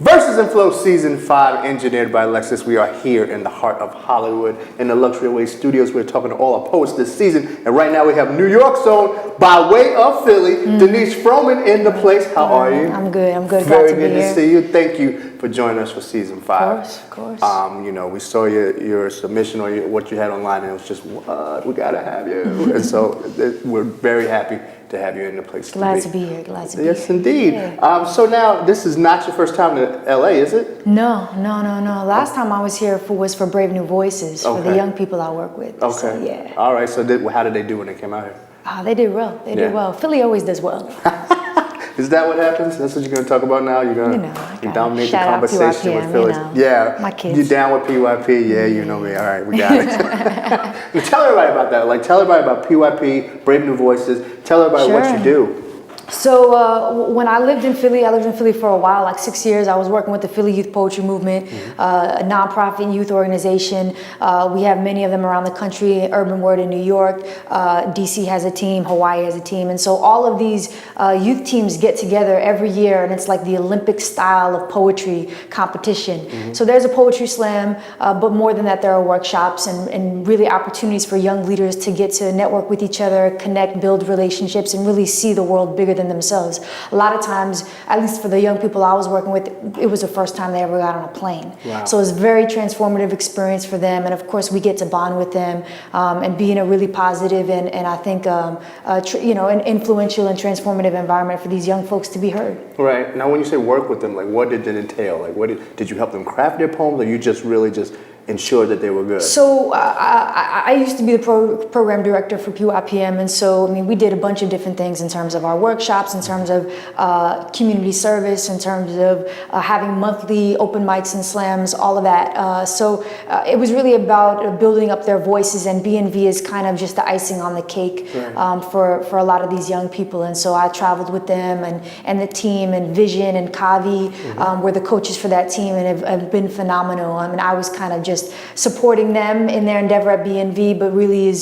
Versus and Flow Season 5, engineered by Alexis. We are here in the heart of Hollywood in the Luxury Way Studios. We're talking to all our poets this season. And right now we have New York's own, by way of Philly, Denice Frohman in the place. How are you? I'm good. I'm good. Very good to see you. Thank you for joining us for Season 5. Of course. You know, we saw your submission or what you had online, and it was just, what? We got to have you. And so we're very happy to have you in the place. Glad to be here. Yes, indeed. Yeah. So now, this is not your first time to LA, is it? No. Last time I was here was for Brave New Voices, for the young people I work with. Okay. So, yeah. All right. So how did they do when they came out here? They did well. They did well. Philly always does well. Is that what happens? That's what you're going to talk about now? You're going to dominate the conversation with Philly? Yeah. My kids. You down with PYP? Yeah, you know me. All right, we got it. Tell everybody about that. Like, tell everybody about PYP, Brave New Voices. Tell everybody what you do. So when I lived in Philly for a while, like 6 years. I was working with the Philly Youth Poetry Movement, a nonprofit youth organization. We have many of them around the country. Urban Word in New York, DC has a team, Hawaii has a team. And so all of these youth teams get together every year, and it's like the Olympic style of poetry competition. So there's a poetry slam, but more than that, there are workshops and really opportunities for young leaders to get to network with each other, connect, build relationships, and really see the world bigger than themselves. A lot of times, at least for the young people I was working with, it was the first time they ever got on a plane. Wow. So it was a very transformative experience for them, and of course we get to bond with them and be in a really positive and I think an influential and transformative environment for these young folks to be heard. Right. Now when you say work with them, like what did it entail? Like did you help them craft their poems, or you just really just ensure that they were good? So I used to be the program director for PYPM, and so I mean we did a bunch of different things in terms of our workshops, in terms of community service, in terms of having monthly open mics and slams, all of that. So it was really about building up their voices, and B&V is kind of just the icing on the cake for a lot of these young people. And so I traveled with them and the team, and Vision and Kavi were the coaches for that team, and have been phenomenal. I mean, I was kind of just supporting them in their endeavor at B&V, but really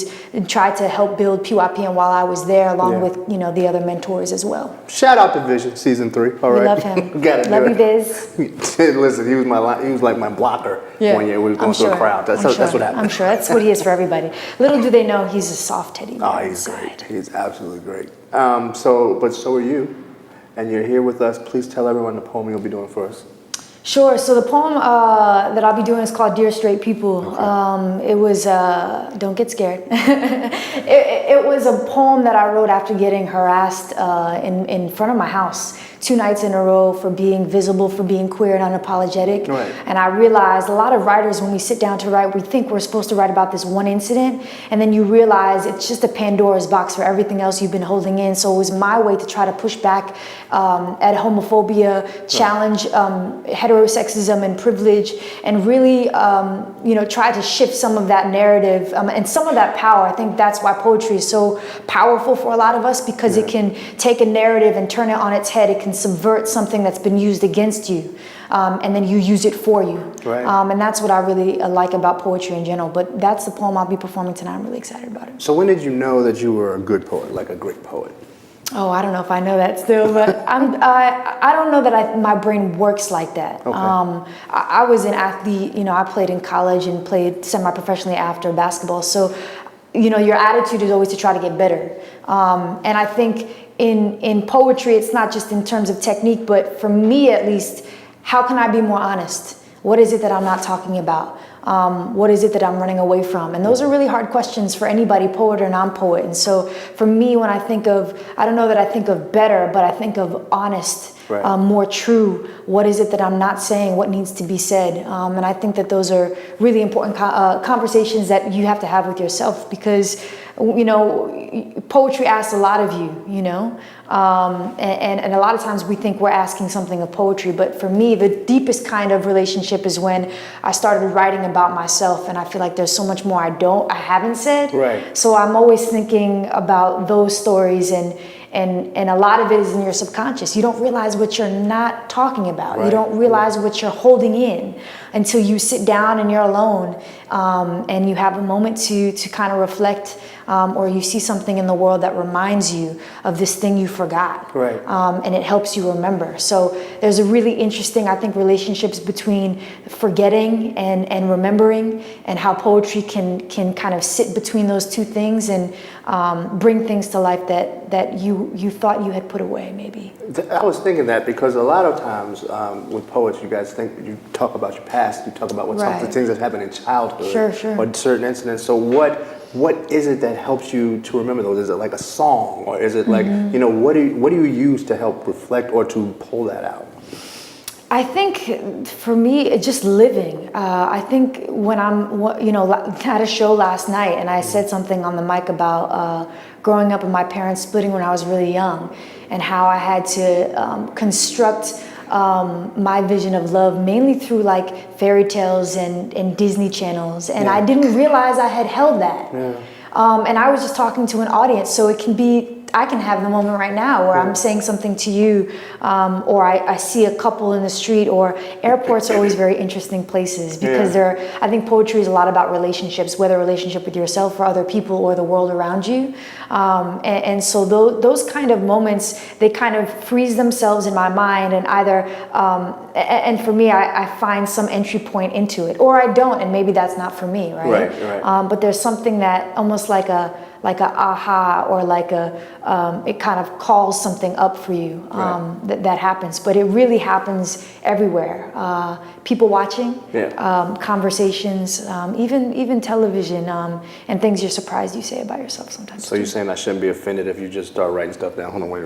tried to help build PYPM while I was there, along with the other mentors as well. Shout out to Vision, Season 3. All right, we love him. Love you, Viz. Listen, he was like my blocker one year. We was going through a crowd. That's what happened. I'm sure that's what he is for everybody. Little do they know he's a soft teddy bear. Oh, he's great. He's absolutely great. So are you, and you're here with us. Please tell everyone the poem you'll be doing for us. Sure. So the poem that I'll be doing is called Dear Straight People. Okay. It was, don't get scared. it was a poem that I wrote after getting harassed in front of my house 2 nights in a row for being visible, for being queer and unapologetic. Right. And I realized a lot of writers, when we sit down to write, we think we're supposed to write about this one incident, and then you realize it's just a Pandora's box for everything else you've been holding in. So it was my way to try to push back at homophobia, challenge heterosexism and privilege, and really try to shift some of that narrative and some of that power. I think that's why poetry is so powerful for a lot of us, because it can take a narrative and turn it on its head. It can subvert something that's been used against you, and then you use it for you. Right. And that's what I really like about poetry in general. But that's the poem I'll be performing tonight. I'm really excited about it. So when did you know that you were a good poet, like a great poet? Oh, I don't know if I know that still, but I don't know that my brain works like that. Okay. I was an athlete. I played in college and played semi-professionally after basketball. So, your attitude is always to try to get better. And I think in poetry, it's not just in terms of technique, but for me at least, how can I be more honest? What is it that I'm not talking about? What is it that I'm running away from? And those are really hard questions for anybody, poet or non-poet. And so for me, when I think of, I don't know that I think of better, but I think of honest, more true. What is it that I'm not saying? What needs to be said? And I think that those are really important conversations that you have to have with yourself, because poetry asks a lot of you, and a lot of times we think we're asking something of poetry, but for me, the deepest kind of relationship is when I started writing about myself, and I feel like there's so much more I haven't said. Right. So I'm always thinking about those stories, and a lot of it is in your subconscious. You don't realize what you're not talking about. Right. You don't realize what you're holding in until you sit down and you're alone, and you have a moment to kind of reflect or you see something in the world that reminds you of this thing you forgot. Right. And it helps you remember. So there's a really interesting, I think, relationships between forgetting and remembering, and how poetry can kind of sit between those two things and bring things to life that you thought you had put away, maybe. I was thinking that because a lot of times with poets, you guys think you talk about your past, you talk about what some of the Right. things that happened in childhood Sure. or certain incidents. So what is it that helps you to remember those? Is it like a song, or is it like, you know, what do you use to help reflect or to pull that out? I think for me, it's just living. I think when I'm, you know, had a show last night and I said something on the mic about growing up and my parents splitting when I was really young, and how I had to construct my vision of love mainly through like fairy tales and Disney channels. And I didn't realize I had held that. And I was just talking to an audience, so it can be, I can have the moment right now where I'm saying something to you, or I see a couple in the street, or airports are always very interesting places because I think poetry is a lot about relationships, whether a relationship with yourself or other people or the world around you. And so those kind of moments, they kind of freeze themselves in my mind, and either, and for me, I find some entry point into it, or I don't, and maybe that's not for me, right? But there's something that almost like a aha, or like it kind of calls something up for you, that happens. But it really happens everywhere. People watching, conversations, even television, and things you're surprised you say about yourself sometimes. So you're saying I shouldn't be offended if you just start writing stuff down? Hold on, wait.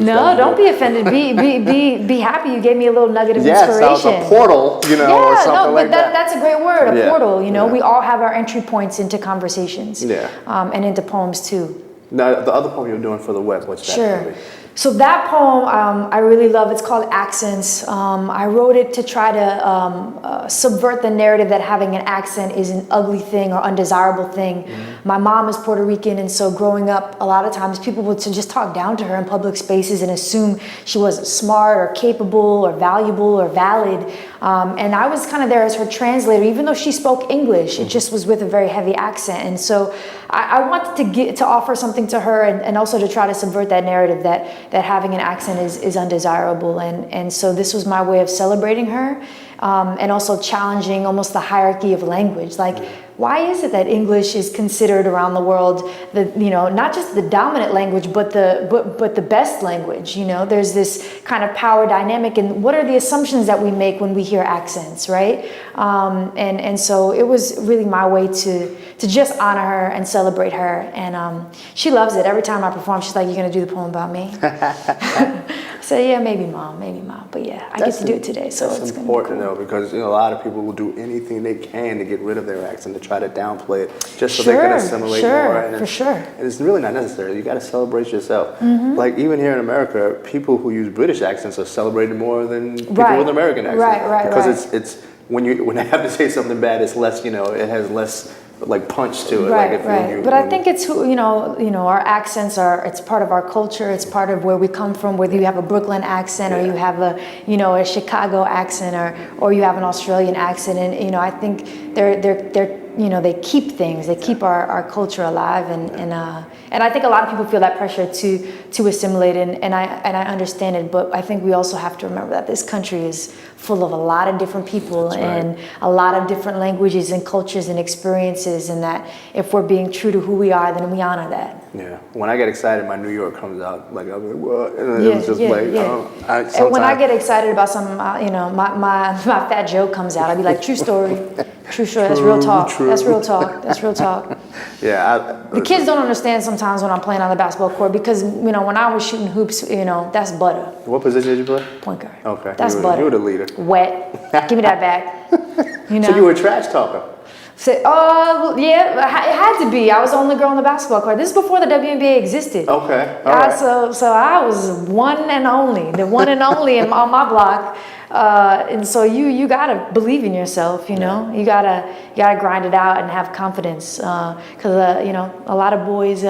No, don't be offended. Be happy. You gave me a little nugget of inspiration. So it's a portal, you know, or something like that. That's a great word, a portal. You know, we all have our entry points into conversations, and into poems too. Now, the other poem you're doing for the web, what's that? Sure. So that poem I really love. It's called Accents. I wrote it to try to subvert the narrative that having an accent is an ugly thing or undesirable thing. My mom is Puerto Rican, and so growing up, a lot of times people would just talk down to her in public spaces and assume she wasn't smart or capable or valuable or valid. And I was kind of there as her translator, even though she spoke English. It just was with a very heavy accent. And so I wanted to offer something to her, and also to try to subvert that narrative that having an accent is undesirable. And so this was my way of celebrating her, and also challenging almost the hierarchy of language. Like, why is it that English is considered around the world not just the dominant language, but the best language? You know, there's this kind of power dynamic, and what are the assumptions that we make when we hear accents, right? And so it was really my way to just honor her and celebrate her, and she loves it. Every time I perform, she's like, "You're gonna do the poem about me?" I said, "Yeah, maybe mom, but yeah, I get to do it today, so it's important cool." though, because a lot of people will do anything they can to get rid of their accent, to try to downplay it, just so they can assimilate more. And it's really not necessary. You got to celebrate yourself. Like even here in America, people who use British accents are celebrated more than people with American accents. Because it's when they have to say something bad, it's less. It has less like punch to it. But I think it's our accents it's part of our culture. It's part of where we come from. Whether you have a Brooklyn accent or you have a Chicago accent or you have an Australian accent, and I think they keep things. They keep our culture alive, and I think a lot of people feel that pressure to assimilate, and I understand it. But I think we also have to remember that this country is full of a lot of different people and a lot of different languages and cultures and experiences, and that if we're being true to who we are, then we honor that. Yeah. When I get excited, my New York comes out. Like I'll be like, what? And it was just and when I get excited about something, my fat joke comes out. I'll be like, true story. True story. That's real talk. That's real talk. That's real talk. The kids don't understand sometimes when I'm playing on the basketball court, because when I was shooting hoops, that's butter. What position did you play? Point guard. Okay. That's butter. You were the leader. Wet. Give me that back. So you were a trash talker. So, yeah, it had to be. I was the only girl on the basketball court. This is before the WNBA existed. Okay. All right. So I was the one and only on my block. And so you gotta believe in yourself. You gotta grind it out and have confidence. Because a lot of boys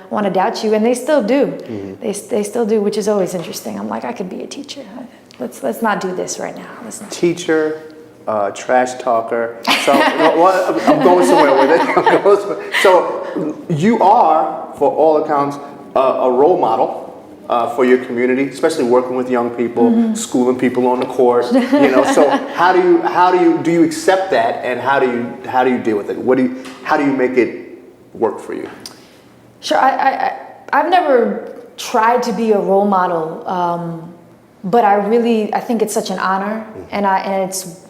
want to doubt you, and they still do. They still do, which is always interesting. I'm like, I could be a teacher. Let's not do this right now. Teacher. Trash talker. So I'm going somewhere with it. So you are, for all accounts, a role model for your community, especially working with young people, schooling people on the court. So how do you accept that, and how do you deal with it? How do you make it work for you? Sure. I've never tried to be a role model, but I think it's such an honor, and it's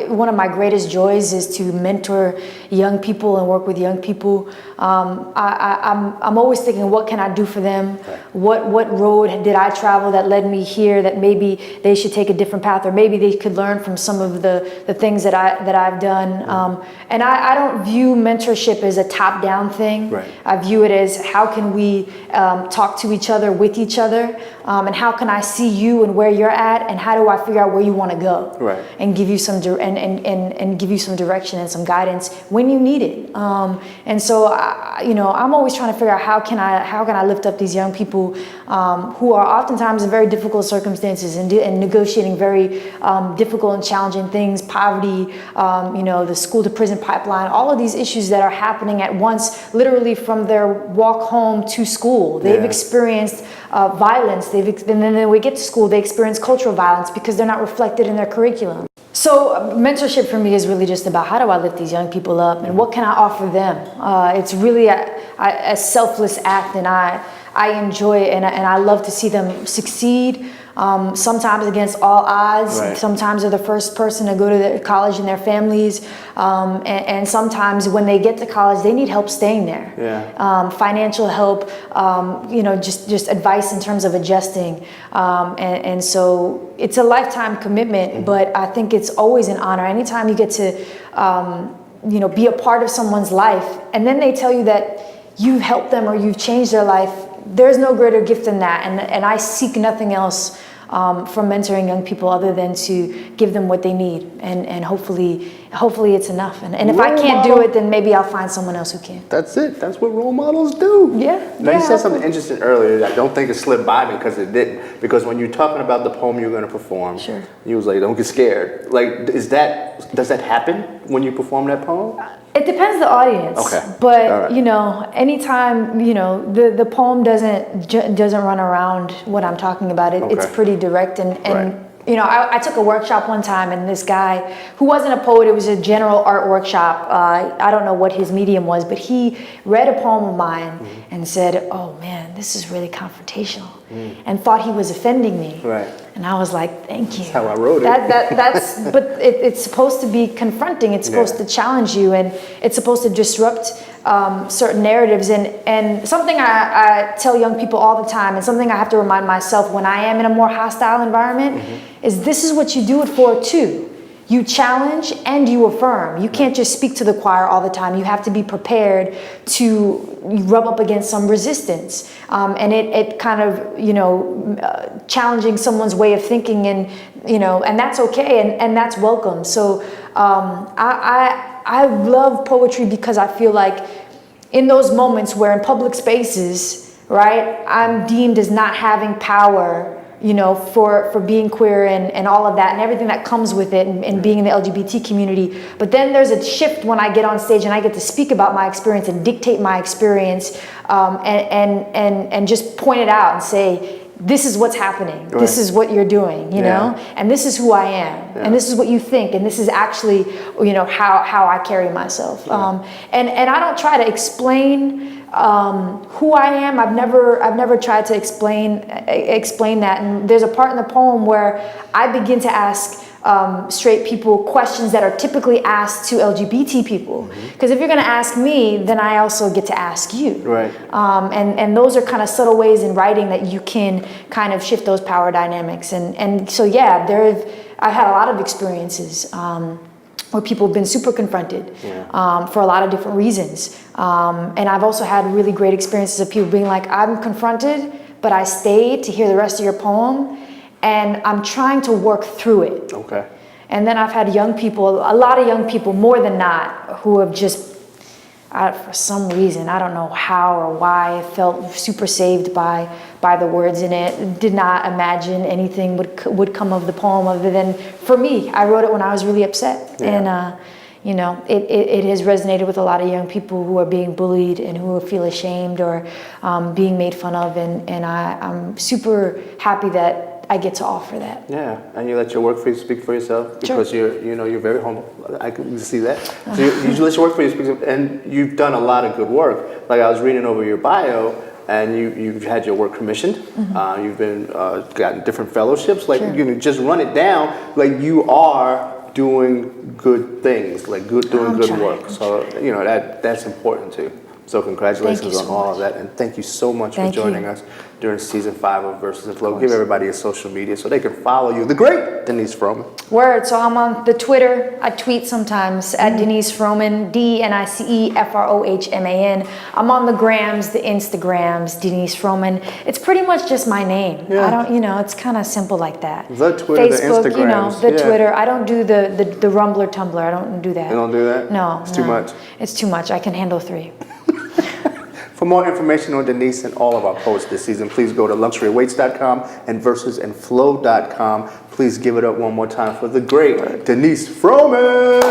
one of my greatest joys is to mentor young people and work with young people. I'm always thinking, what can I do for them? What road did I travel that led me here, that maybe they should take a different path, or maybe they could learn from some of the things that I've done. And I don't view mentorship as a top-down thing. Right. I view it as, how can we talk to each other, with each other, and how can I see you and where you're at, and how do I figure out where you want to go, right, and give you some and give you some direction and some guidance when you need it. And so I'm always trying to figure out how can I lift up these young people who are oftentimes in very difficult circumstances and negotiating very difficult and challenging things, poverty, the school to prison pipeline, all of these issues that are happening at once, literally from their walk home to school. They've experienced violence, and then when we get to school, they experience cultural violence because they're not reflected in their curriculum. So mentorship for me is really just about, how do I lift these young people up, and what can I offer them? It's really a selfless act, and I enjoy it, and I love to see them succeed. Sometimes against all odds. Right. Sometimes they're the first person to go to college in their families, and sometimes when they get to college, they need help staying there. Yeah. Financial help, just advice in terms of adjusting, and so it's a lifetime commitment. But I think it's always an honor anytime you get to be a part of someone's life, and then they tell you that you've helped them or you've changed their life. There's no greater gift than that, and I seek nothing else from mentoring young people other than to give them what they need, and hopefully it's enough. And if I can't do it, then maybe I'll find someone else who can. That's it. That's what role models do. Yeah. Now, you said something interesting earlier that I don't think it slipped by me, because it didn't. Because when you're talking about the poem you're going to perform, Sure. you was like, don't get scared. Like, does that happen when you perform that poem? It depends the audience. Okay. But All right. anytime the poem doesn't run around what I'm talking about. It's Okay. pretty direct, and Right. I took a workshop one time, and this guy who wasn't a poet, it was a general art workshop. I don't know what his medium was, but he read a poem of mine and said, "Oh man, this is really confrontational," and thought he was offending me. Right. And I was like, "Thank you." That's how I wrote it. But it's supposed to be confronting. It's supposed to challenge you, and it's supposed to disrupt certain narratives. And something I tell young people all the time, and something I have to remind myself when I am in a more hostile environment, is this is what you do it for too. You challenge and you affirm. You can't just speak to the choir all the time. You have to be prepared to rub up against some resistance. And it kind of, challenging someone's way of thinking, and that's okay, and that's welcome. So I love poetry because I feel like in those moments where in public spaces, right, I'm deemed as not having power, for being queer and all of that and everything that comes with it, and being in the LGBT community. But then there's a shift when I get on stage and I get to speak about my experience and dictate my experience, and just point it out and say, this is what's happening. Right. This is what you're doing, you know, and this is who I am, and this is what you think, and this is actually, how I carry myself. And I don't try to explain who I am. I've never tried to explain that. And there's a part in the poem where I begin to ask straight people questions that are typically asked to LGBT people. Because if you're going to ask me, then I also get to ask you. Right. And those are kind of subtle ways in writing that you can kind of shift those power dynamics. And so I've had a lot of experiences where people have been super confronted for a lot of different reasons. And I've also had really great experiences of people being like, I'm confronted, but I stayed to hear the rest of your poem, and I'm trying to work through it. Okay. And then I've had a lot of young people, more than not, who have just, for some reason, I don't know how or why, I felt super saved by the words in it. Did not imagine anything would come of the poem other than, for me, I wrote it when I was really upset. And it has resonated with a lot of young people who are being bullied and who feel ashamed or being made fun of, and I'm super happy that I get to offer that. Yeah, and you let your work speak for yourself because you're very humble. I can see that. So you let your work for you speak, and you've done a lot of good work. Like I was reading over your bio, and you've had your work commissioned. You've been gotten different fellowships. Like just run it down. Like you are doing good things, like doing good work. So that's important too. So congratulations on all of that, and thank you so much for joining us during season 5 of Versus and Flow. Give everybody a social media so they can follow you. The great Denice Frohman. Word. So I'm on the Twitter. I tweet sometimes at Denice Frohman, DeniceFrohman. I'm on the grams, the Instagrams, Denice Frohman. It's pretty much just my name. Yeah. I don't, it's kind of simple like that. The Twitter, Facebook, the Instagrams. the Twitter. I don't do the Rumbler, Tumblr. I don't do that. You don't do that? No. It's too much. It's too much. I can handle 3. For more information on Denice and all of our posts this season, please go to luxuryweights.com and versusandflow.com. Please give it up one more time for the great Denice Frohman.